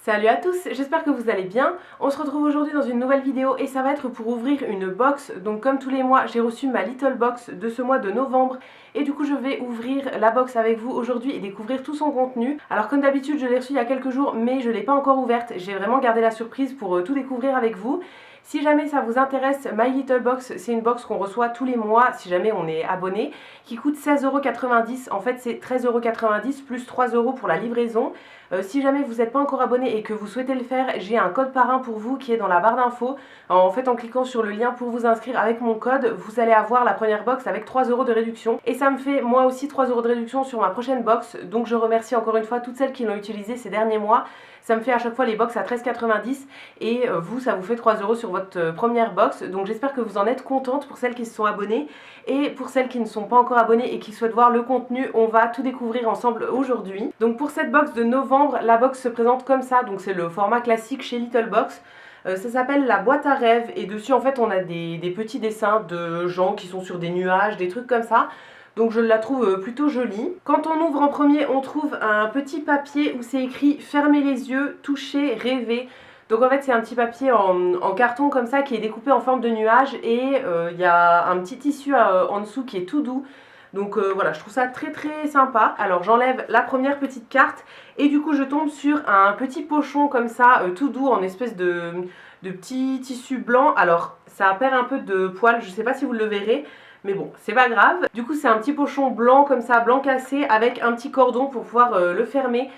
Salut à tous, j'espère que vous allez bien. On se retrouve aujourd'hui dans une nouvelle vidéo et ça va être pour ouvrir une box. Donc comme tous les mois, j'ai reçu ma Little Box de ce mois de novembre et du coup je vais ouvrir la box avec vous aujourd'hui et découvrir tout son contenu. Alors comme d'habitude, je l'ai reçue il y a quelques jours mais je ne l'ai pas encore ouverte. J'ai vraiment gardé la surprise pour tout découvrir avec vous. Si jamais ça vous intéresse, My Little Box, c'est une box qu'on reçoit tous les mois si jamais on est abonné, qui coûte 16,90 €. En fait, c'est 13,90 € plus 3 € pour la livraison. Si jamais vous n'êtes pas encore abonné et que vous souhaitez le faire, j'ai un code parrain pour vous qui est dans la barre d'infos. En fait, en cliquant sur le lien pour vous inscrire avec mon code, vous allez avoir la première box avec 3 € de réduction. Et ça me fait moi aussi 3 € de réduction sur ma prochaine box. Donc je remercie encore une fois toutes celles qui l'ont utilisé ces derniers mois. Ça me fait à chaque fois les box à 13,90 € et vous, ça vous fait 3 € sur votre première box. Donc j'espère que vous en êtes contentes pour celles qui se sont abonnées. Et pour celles qui ne sont pas encore abonnées et qui souhaitent voir le contenu, on va tout découvrir ensemble aujourd'hui. Donc pour cette box de novembre, la box se présente comme ça. Donc c'est le format classique chez Little Box. Ça s'appelle la boîte à rêves et dessus en fait on a des petits dessins de gens qui sont sur des nuages, des trucs comme ça. Donc je la trouve plutôt jolie. Quand on ouvre en premier, on trouve un petit papier où c'est écrit « Fermez les yeux, touchez, rêvez ». Donc en fait c'est un petit papier en carton comme ça qui est découpé en forme de nuage et il y a un petit tissu en dessous qui est tout doux. Donc voilà, je trouve ça très très sympa. Alors j'enlève la première petite carte et du coup je tombe sur un petit pochon comme ça, tout doux, en espèce de petit tissu blanc. Alors ça perd un peu de poil, je sais pas si vous le verrez. Mais bon, c'est pas grave. Du coup, c'est un petit pochon blanc comme ça, blanc cassé, avec un petit cordon pour pouvoir le fermer.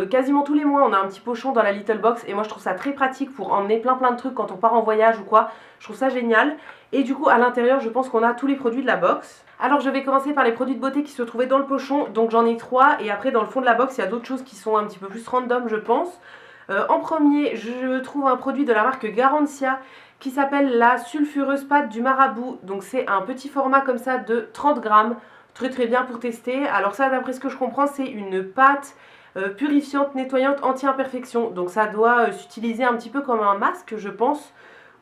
Quasiment tous les mois, on a un petit pochon dans la Little Box. Et moi, je trouve ça très pratique pour emmener plein de trucs quand on part en voyage ou quoi. Je trouve ça génial. Et du coup, à l'intérieur, je pense qu'on a tous les produits de la box. Alors, je vais commencer par les produits de beauté qui se trouvaient dans le pochon. Donc, j'en ai 3. Et après, dans le fond de la box, il y a d'autres choses qui sont un petit peu plus random, je pense. En premier, je trouve un produit de la marque Garancia qui s'appelle la sulfureuse pâte du marabout. Donc c'est un petit format comme ça de 30 grammes, très bien pour tester. Alors ça, d'après ce que je comprends, c'est une pâte purifiante, nettoyante, anti-imperfection. Donc ça doit s'utiliser un petit peu comme un masque, je pense,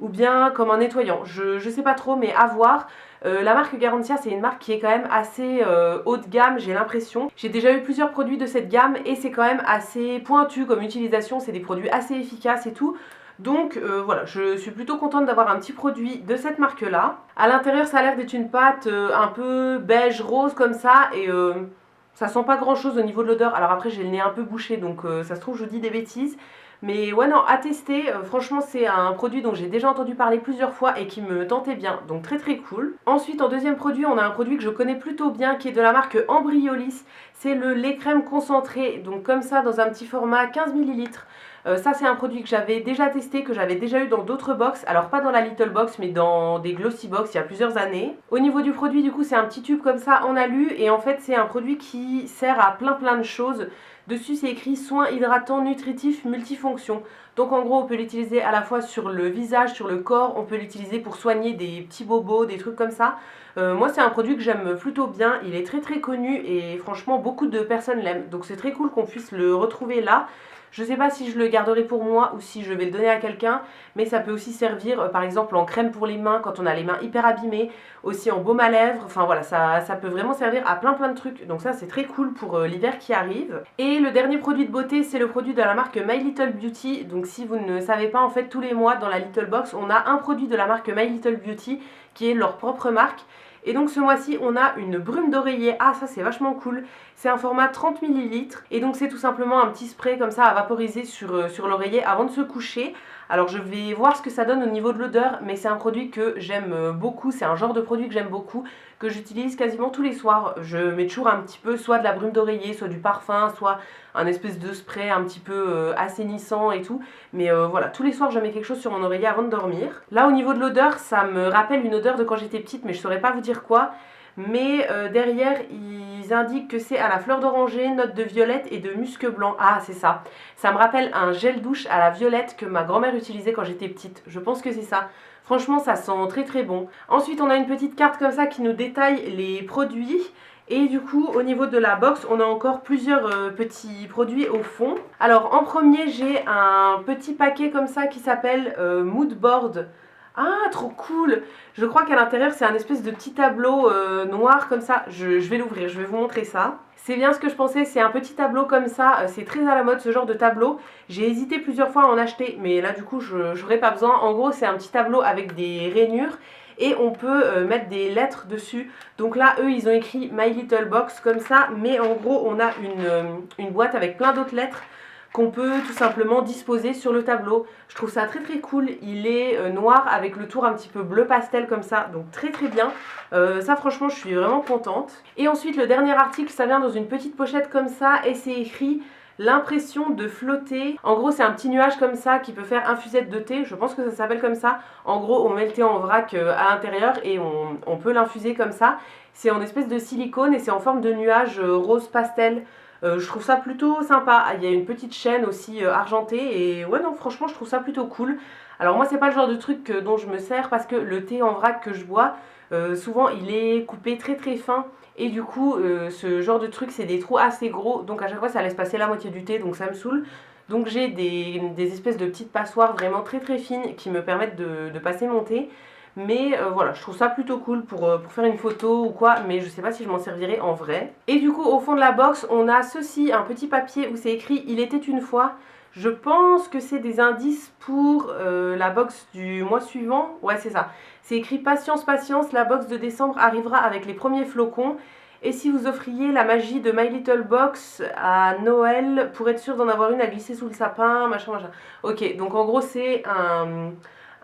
ou bien comme un nettoyant. Je sais pas trop, mais à voir. La marque Garancia, c'est une marque qui est quand même assez haut de gamme, j'ai l'impression. J'ai déjà eu plusieurs produits de cette gamme et c'est quand même assez pointu comme utilisation. C'est des produits assez efficaces et tout. Donc voilà, je suis plutôt contente d'avoir un petit produit de cette marque là. À l'intérieur ça a l'air d'être une pâte un peu beige rose comme ça et ça sent pas grand chose au niveau de l'odeur. Alors après j'ai le nez un peu bouché donc ça se trouve je dis des bêtises. Mais ouais non, à tester, franchement c'est un produit dont j'ai déjà entendu parler plusieurs fois et qui me tentait bien, donc très cool. Ensuite en deuxième produit, on a un produit que je connais plutôt bien qui est de la marque Embryolisse. C'est le lait crème concentré, donc comme ça dans un petit format 15 ml. Ça c'est un produit que j'avais déjà testé, que j'avais déjà eu dans d'autres box. Alors pas dans la Little Box mais dans des Glossy Box il y a plusieurs années. Au niveau du produit du coup c'est un petit tube comme ça en alu et en fait c'est un produit qui sert à plein de choses. Dessus c'est écrit soins hydratants nutritifs multifonctions. Donc en gros on peut l'utiliser à la fois sur le visage, sur le corps, on peut l'utiliser pour soigner des petits bobos, des trucs comme ça. Moi c'est un produit que j'aime plutôt bien, il est très connu et franchement beaucoup de personnes l'aiment. Donc c'est très cool qu'on puisse le retrouver là. Je sais pas si je le garderai pour moi ou si je vais le donner à quelqu'un, mais ça peut aussi servir par exemple en crème pour les mains quand on a les mains hyper abîmées, aussi en baume à lèvres, enfin voilà, ça peut vraiment servir à plein de trucs, donc ça c'est très cool pour l'hiver qui arrive. Et le dernier produit de beauté, c'est le produit de la marque My Little Beauty, donc si vous ne savez pas, en fait tous les mois dans la Little Box, on a un produit de la marque My Little Beauty qui est leur propre marque. Et donc ce mois-ci on a une brume d'oreiller, ah ça c'est vachement cool, c'est un format 30 ml et donc c'est tout simplement un petit spray comme ça à vaporiser sur l'oreiller avant de se coucher. Alors je vais voir ce que ça donne au niveau de l'odeur, mais c'est un produit que j'aime beaucoup, c'est un genre de produit que j'aime beaucoup, que j'utilise quasiment tous les soirs. Je mets toujours un petit peu soit de la brume d'oreiller, soit du parfum, soit un espèce de spray un petit peu assainissant et tout. Mais voilà, tous les soirs je mets quelque chose sur mon oreiller avant de dormir. Là au niveau de l'odeur, ça me rappelle une odeur de quand j'étais petite, mais je saurais pas vous dire quoi. Mais derrière ils indiquent que c'est à la fleur d'oranger, note de violette et de musc blanc. Ah c'est ça, ça me rappelle un gel douche à la violette que ma grand-mère utilisait quand j'étais petite, je pense que c'est ça. Franchement ça sent très bon. Ensuite on a une petite carte comme ça qui nous détaille les produits. Et du coup au niveau de la box on a encore plusieurs petits produits au fond. Alors en premier j'ai un petit paquet comme ça qui s'appelle Mood Board. Ah, trop cool! Je crois qu'à l'intérieur, c'est un espèce de petit tableau noir comme ça. Je vais l'ouvrir, je vais vous montrer ça. C'est bien ce que je pensais, c'est un petit tableau comme ça. C'est très à la mode ce genre de tableau. J'ai hésité plusieurs fois à en acheter, mais là du coup, j'aurais pas besoin. En gros, c'est un petit tableau avec des rainures et on peut mettre des lettres dessus. Donc là, eux, ils ont écrit My Little Box comme ça, mais en gros, on a une boîte avec plein d'autres lettres qu'on peut tout simplement disposer sur le tableau. Je trouve ça très très cool. Il est noir avec le tour un petit peu bleu pastel comme ça, donc très très bien. Ça franchement je suis vraiment contente. Et ensuite le dernier article, ça vient dans une petite pochette comme ça et c'est écrit l'impression de flotter. En gros c'est un petit nuage comme ça qui peut faire infusette de thé, je pense que ça s'appelle comme ça. En gros on met le thé en vrac à l'intérieur et on peut l'infuser comme ça. C'est en espèce de silicone et c'est en forme de nuage rose pastel. Je trouve ça plutôt sympa. Il y a une petite chaîne aussi argentée et ouais non franchement je trouve ça plutôt cool. Alors moi c'est pas le genre de truc dont je me sers parce que le thé en vrac que je bois souvent il est coupé très très fin et du coup ce genre de truc c'est des trous assez gros donc à chaque fois ça laisse passer la moitié du thé donc ça me saoule. Donc j'ai des espèces de petites passoires vraiment très très fines qui me permettent de passer mon thé. Mais voilà, je trouve ça plutôt cool pour faire une photo ou quoi, mais je sais pas si je m'en servirai en vrai. Et du coup, au fond de la box, on a ceci, un petit papier où c'est écrit « Il était une fois ». Je pense que c'est des indices pour la box du mois suivant. Ouais, c'est ça. C'est écrit « Patience, patience, la box de décembre arrivera avec les premiers flocons. Et si vous offriez la magie de My Little Box à Noël pour être sûr d'en avoir une à glisser sous le sapin, machin, machin. » Ok, donc en gros, c'est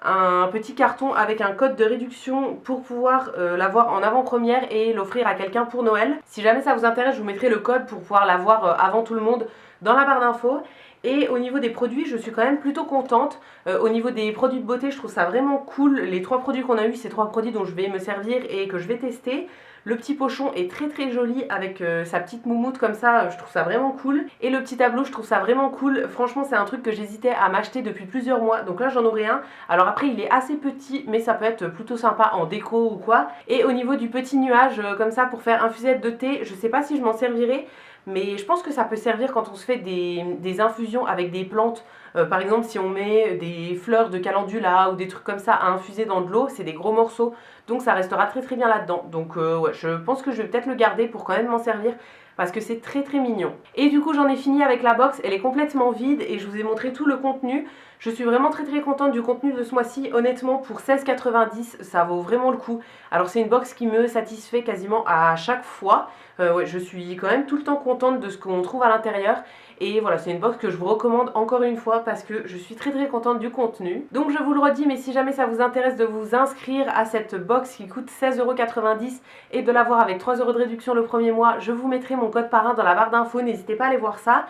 un petit carton avec un code de réduction pour pouvoir l'avoir en avant-première et l'offrir à quelqu'un pour Noël. Si jamais ça vous intéresse, je vous mettrai le code pour pouvoir l'avoir avant tout le monde dans la barre d'infos. Et au niveau des produits, je suis quand même plutôt contente. Au niveau des produits de beauté, je trouve ça vraiment cool. Les 3 produits qu'on a eu, c'est 3 produits dont je vais me servir et que je vais tester. Le petit pochon est très très joli avec sa petite moumoute comme ça, je trouve ça vraiment cool. Et le petit tableau, je trouve ça vraiment cool. Franchement, c'est un truc que j'hésitais à m'acheter depuis plusieurs mois. Donc là, j'en aurai un. Alors après, il est assez petit, mais ça peut être plutôt sympa en déco ou quoi. Et au niveau du petit nuage, comme ça, pour faire infusette de thé, je sais pas si je m'en servirai. Mais je pense que ça peut servir quand on se fait des infusions avec des plantes. Par exemple, si on met des fleurs de calendula ou des trucs comme ça à infuser dans de l'eau, c'est des gros morceaux. Donc ça restera très très bien là-dedans. Donc ouais, je pense que je vais peut-être le garder pour quand même m'en servir parce que c'est très très mignon. Et du coup j'en ai fini avec la box, elle est complètement vide et je vous ai montré tout le contenu. Je suis vraiment très très contente du contenu de ce mois-ci, honnêtement pour 16,90 ça vaut vraiment le coup. Alors c'est une box qui me satisfait quasiment à chaque fois, ouais, je suis quand même tout le temps contente de ce qu'on trouve à l'intérieur. Et voilà, c'est une box que je vous recommande encore une fois parce que je suis très très contente du contenu. Donc je vous le redis, mais si jamais ça vous intéresse de vous inscrire à cette box qui coûte 16,90 € et de l'avoir avec 3 € de réduction le premier mois, je vous mettrai mon code parrain dans la barre d'infos, n'hésitez pas à aller voir ça.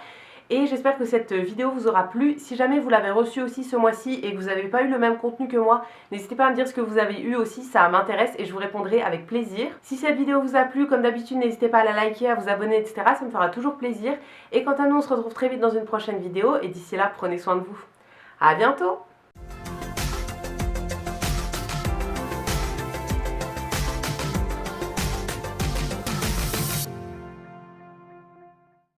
Et j'espère que cette vidéo vous aura plu. Si jamais vous l'avez reçue aussi ce mois-ci et que vous n'avez pas eu le même contenu que moi, n'hésitez pas à me dire ce que vous avez eu aussi, ça m'intéresse et je vous répondrai avec plaisir. Si cette vidéo vous a plu, comme d'habitude, n'hésitez pas à la liker, à vous abonner, etc. Ça me fera toujours plaisir. Et quant à nous, on se retrouve très vite dans une prochaine vidéo et d'ici là, prenez soin de vous. À bientôt!